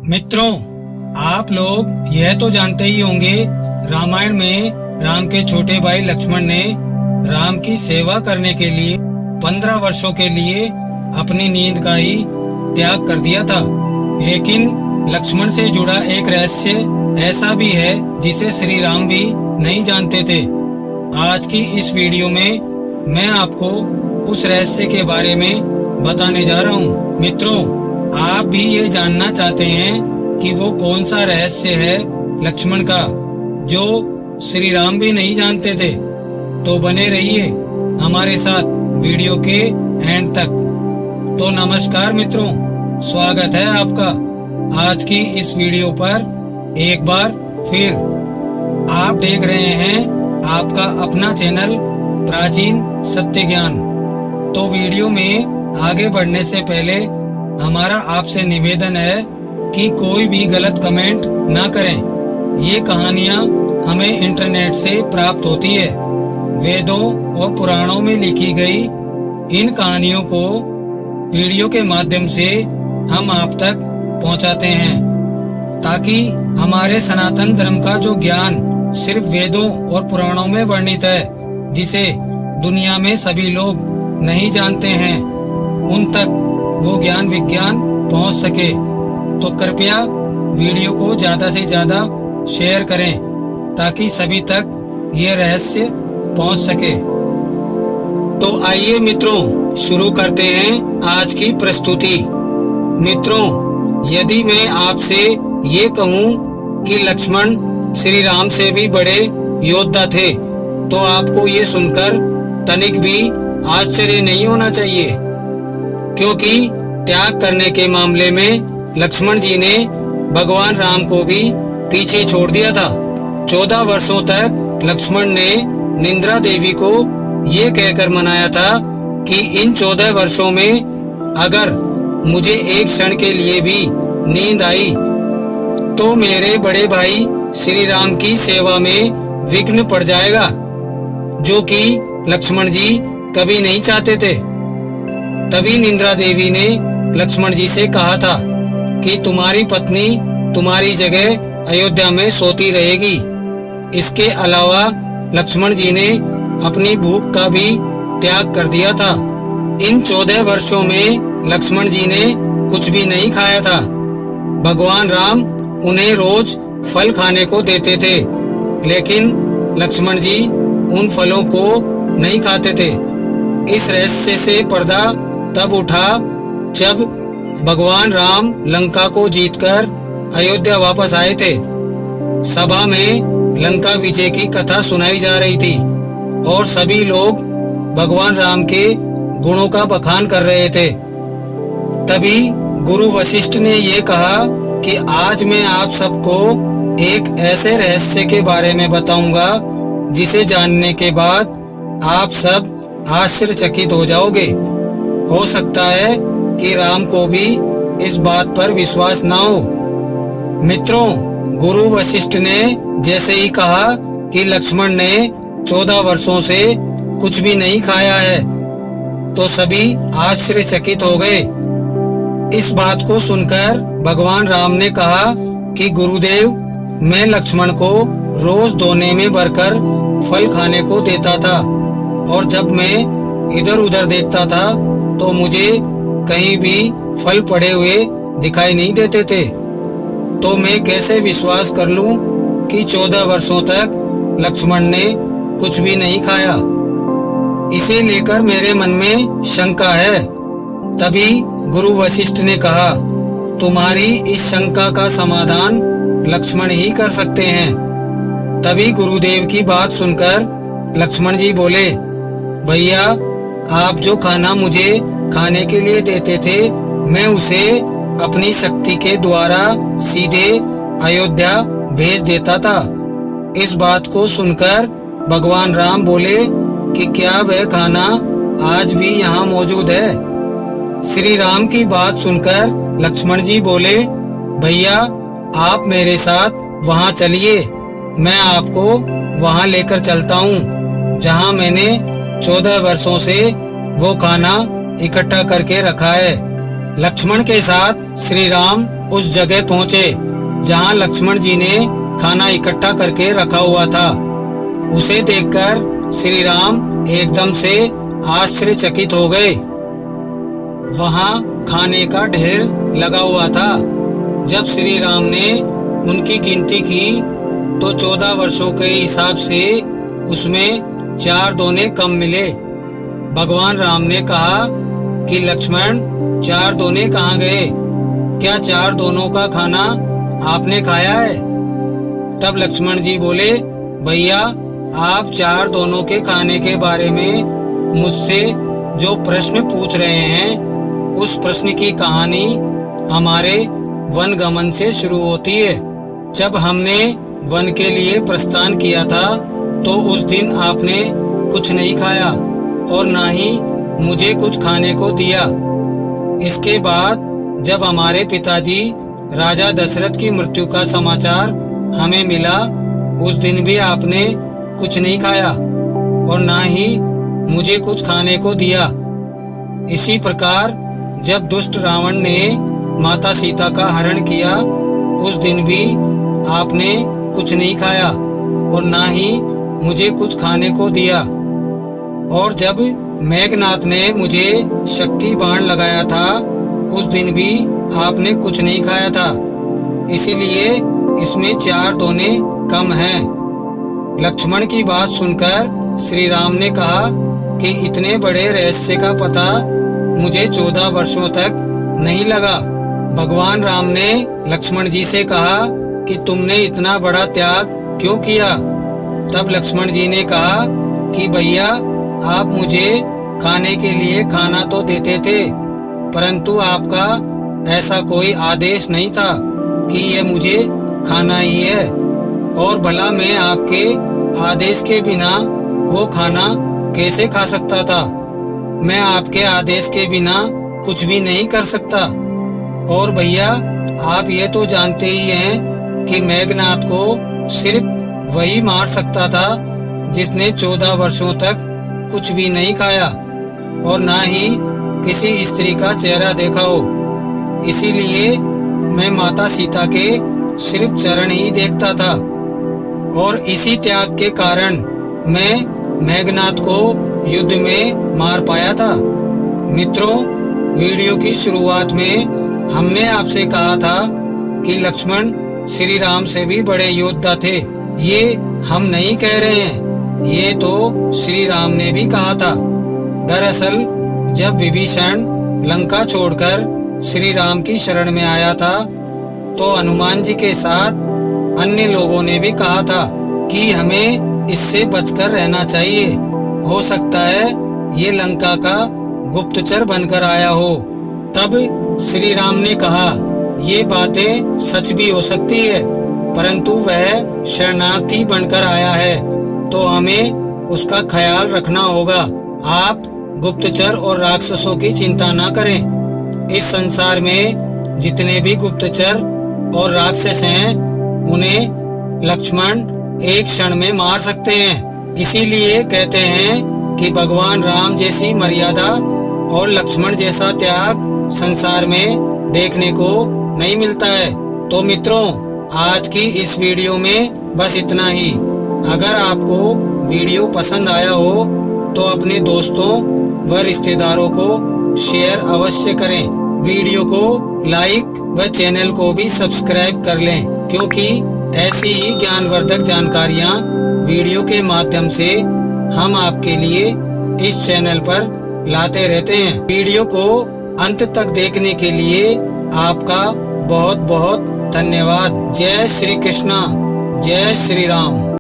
मित्रों, आप लोग यह तो जानते ही होंगे, रामायण में राम के छोटे भाई लक्ष्मण ने राम की सेवा करने के लिए 15 वर्षों के लिए अपनी नींद का ही त्याग कर दिया था। लेकिन लक्ष्मण से जुड़ा एक रहस्य ऐसा भी है जिसे श्री राम भी नहीं जानते थे। आज की इस वीडियो में मैं आपको उस रहस्य के बारे में बताने जा रहा हूँ। मित्रों, आप भी ये जानना चाहते हैं कि वो कौन सा रहस्य है लक्ष्मण का जो श्री राम भी नहीं जानते थे? तो बने रहिए हमारे साथ वीडियो के एंड तक। तो नमस्कार मित्रों, स्वागत है आपका आज की इस वीडियो पर एक बार फिर। आप देख रहे हैं आपका अपना चैनल प्राचीन सत्य ज्ञान। तो वीडियो में आगे बढ़ने से पहले हमारा आपसे निवेदन है कि कोई भी गलत कमेंट ना करें। ये कहानियाँ हमें इंटरनेट से प्राप्त होती है। वेदों और पुराणों में लिखी गई इन कहानियों को वीडियो के माध्यम से हम आप तक पहुंचाते हैं, ताकि हमारे सनातन धर्म का जो ज्ञान सिर्फ वेदों और पुराणों में वर्णित है, जिसे दुनिया में सभी लोग नहीं जानते हैं, उन तक वो ज्ञान विज्ञान पहुंच सके। तो कृपया वीडियो को ज़्यादा से ज़्यादा शेयर करें, ताकि सभी तक ये रहस्य पहुंच सके। तो आइए मित्रों, शुरू करते हैं आज की प्रस्तुति। मित्रों, यदि मैं आपसे ये कहूँ कि लक्ष्मण श्री राम से भी बड़े योद्धा थे, तो आपको ये सुनकर तनिक भी आश्चर्य नहीं होना चाहिए, क्योंकि त्याग करने के मामले में लक्ष्मण जी ने भगवान राम को भी पीछे छोड़ दिया था। 14 वर्षों तक लक्ष्मण ने निंद्रा देवी को ये कहकर मनाया था कि इन 14 वर्षों में अगर मुझे एक क्षण के लिए भी नींद आई तो मेरे बड़े भाई श्री राम की सेवा में विघ्न पड़ जाएगा, जो कि लक्ष्मण जी कभी नहीं चाहते थे। तभी निंद्रा देवी ने लक्ष्मण जी से कहा था कि तुम्हारी पत्नी तुम्हारी जगह अयोध्या में सोती रहेगी। इसके अलावा लक्ष्मण जी ने अपनी भूख का भी त्याग कर दिया था। इन 14 वर्षों में लक्ष्मण जी ने कुछ भी नहीं खाया था। भगवान राम उन्हें रोज फल खाने को देते थे, लेकिन लक्ष्मण जी उन फलों को नहीं खाते थे। इस रहस्य से पर्दा तब उठा जब भगवान राम लंका को जीतकर अयोध्या वापस आए थे। सभा में लंका विजय की कथा सुनाई जा रही थी और सभी लोग भगवान राम के गुणों का बखान कर रहे थे। तभी गुरु वशिष्ठ ने ये कहा कि आज मैं आप सबको एक ऐसे रहस्य के बारे में बताऊंगा जिसे जानने के बाद आप सब आश्चर्यचकित हो जाओगे। हो सकता है कि राम को भी इस बात पर विश्वास ना हो। मित्रों, गुरु वशिष्ठ ने जैसे ही कहा कि लक्ष्मण ने 14 वर्षों से कुछ भी नहीं खाया है, तो सभी आश्चर्यचकित हो गए। इस बात को सुनकर भगवान राम ने कहा कि गुरुदेव, मैं लक्ष्मण को रोज दोने में भरकर फल खाने को देता था, और जब मैं इधर उधर देखता था तो मुझे कहीं भी फल पड़े हुए दिखाई नहीं देते थे। तो मैं कैसे विश्वास कर लूं कि 14 वर्षों तक लक्ष्मण ने कुछ भी नहीं खाया? इसे लेकर मेरे मन में शंका है। तभी गुरु वशिष्ठ ने कहा, तुम्हारी इस शंका का समाधान लक्ष्मण ही कर सकते हैं। तभी गुरुदेव की बात सुनकर लक्ष्मण जी बोले, भैया, आप जो खाना मुझे खाने के लिए देते थे, मैं उसे अपनी शक्ति के द्वारा सीधे अयोध्या भेज देता था। इस बात को सुनकर भगवान राम बोले कि क्या वह खाना आज भी यहाँ मौजूद है? श्री राम की बात सुनकर लक्ष्मण जी बोले, भैया, आप मेरे साथ वहाँ चलिए, मैं आपको वहाँ लेकर चलता हूँ जहाँ मैंने 14 वर्षों से वो खाना इकट्ठा करके रखा है। लक्ष्मण के साथ श्री राम उस जगह पहुँचे जहाँ लक्ष्मण जी ने खाना इकट्ठा करके रखा हुआ था। उसे देखकर श्री राम एकदम से आश्चर्यचकित हो गए। वहाँ खाने का ढेर लगा हुआ था। जब श्री राम ने उनकी गिनती की तो 14 वर्षों के हिसाब से उसमें 4 दोने कम मिले। भगवान राम ने कहा कि लक्ष्मण, 4 दोने कहाँ गए? क्या 4 दोनों का खाना आपने खाया है? तब लक्ष्मण जी बोले, भैया, आप 4 दोनों के खाने के बारे में मुझसे जो प्रश्न पूछ रहे हैं, उस प्रश्न की कहानी हमारे वन गमन से शुरू होती है। जब हमने वन के लिए प्रस्थान किया था तो उस दिन आपने कुछ नहीं खाया और ना ही मुझे कुछ खाने को दिया। इसके बाद जब हमारे पिताजी राजा दशरथ की मृत्यु का समाचार हमें मिला, उस दिन भी आपने कुछ नहीं खाया और ना ही मुझे कुछ खाने को दिया। इसी प्रकार जब दुष्ट रावण ने माता सीता का हरण किया, उस दिन भी आपने कुछ नहीं खाया और ना ही मुझे कुछ खाने को दिया। और जब मेघनाथ ने मुझे शक्ति बाण लगाया था, उस दिन भी आपने कुछ नहीं खाया था। इसीलिए इसमें 4 दोने कम हैं। लक्ष्मण की बात सुनकर श्री राम ने कहा कि इतने बड़े रहस्य का पता मुझे 14 वर्षों तक नहीं लगा। भगवान राम ने लक्ष्मण जी से कहा कि तुमने इतना बड़ा त्याग क्यों किया? तब लक्ष्मण जी ने कहा कि भैया, आप मुझे खाने के लिए खाना तो देते थे, परंतु आपका ऐसा कोई आदेश नहीं था कि ये मुझे खाना ही है। और भला मैं आपके आदेश के बिना वो खाना कैसे खा सकता था? मैं आपके आदेश के बिना कुछ भी नहीं कर सकता। और भैया, आप ये तो जानते ही हैं कि मेघनाथ को सिर्फ वही मार सकता था जिसने 14 वर्षों तक कुछ भी नहीं खाया और ना ही किसी स्त्री का चेहरा देखा हो। इसीलिए मैं माता सीता के सिर्फ चरण ही देखता था और इसी त्याग के कारण मैं मेघनाथ को युद्ध में मार पाया था। मित्रों, वीडियो की शुरुआत में हमने आपसे कहा था कि लक्ष्मण श्री राम से भी बड़े योद्धा थे। ये हम नहीं कह रहे हैं, ये तो श्री राम ने भी कहा था। दरअसल जब विभीषण लंका छोड़कर श्री राम की शरण में आया था तो हनुमान जी के साथ अन्य लोगों ने भी कहा था कि हमें इससे बचकर रहना चाहिए। हो सकता है ये लंका का गुप्तचर बनकर आया हो। तब श्री राम ने कहा, ये बातें सच भी हो सकती है, परंतु वह शरणार्थी बनकर आया है तो हमें उसका ख्याल रखना होगा। आप गुप्तचर और राक्षसों की चिंता ना करें। इस संसार में जितने भी गुप्तचर और राक्षस हैं, उन्हें लक्ष्मण एक क्षण में मार सकते हैं। इसीलिए कहते हैं कि भगवान राम जैसी मर्यादा और लक्ष्मण जैसा त्याग संसार में देखने को नहीं मिलता है। तो मित्रों, आज की इस वीडियो में बस इतना ही। अगर आपको वीडियो पसंद आया हो तो अपने दोस्तों व रिश्तेदारों को शेयर अवश्य करें। वीडियो को लाइक व चैनल को भी सब्सक्राइब कर लें, क्योंकि ऐसी ही ज्ञानवर्धक जानकारियाँ वीडियो के माध्यम से हम आपके लिए इस चैनल पर लाते रहते हैं। वीडियो को अंत तक देखने के लिए आपका बहुत बहुत धन्यवाद। जय श्री कृष्णा, जय श्री राम।